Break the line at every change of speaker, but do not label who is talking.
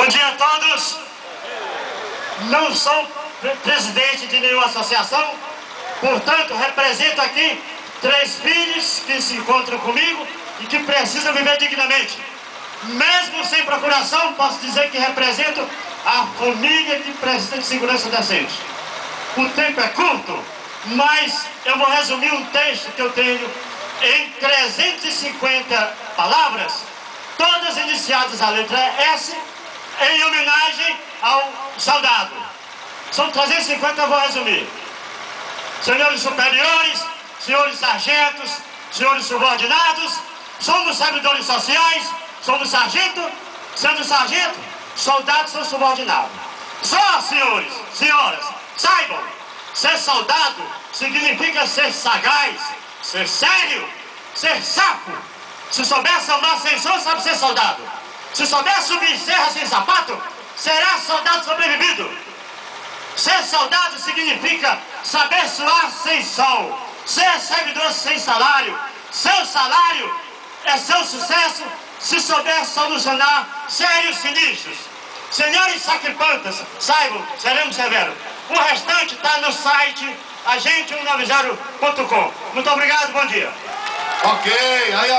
dia a todos. Não sou presidente de nenhuma associação, portanto represento aqui 3 filhos que se encontram comigo e que precisam viver dignamente. Mesmo sem procuração, posso dizer que represento a família que precisa de segurança decente. O tempo é curto, mas eu vou resumir um texto que eu tenho em 350 palavras, todas iniciadas a letra S, em homenagem ao soldado. São 350, eu vou resumir. Senhores superiores, senhores sargentos, senhores subordinados, somos servidores sociais, somos sargento, sendo sargento, soldados são subordinados. Só, senhores, senhoras, saibam, ser soldado significa ser sagaz, ser sério, ser sapo. Se souber sambar sem som, sabe ser soldado. Se souber subir serra sem sapato, será soldado sobrevivido. Ser soldado significa saber suar sem sol, ser servidor sem salário. Seu salário é seu sucesso se souber solucionar sérios sinistros. Senhores sacripantas, saibam, seremos severos. O restante está no site agente190.com. Muito obrigado, bom dia.
Ok, aí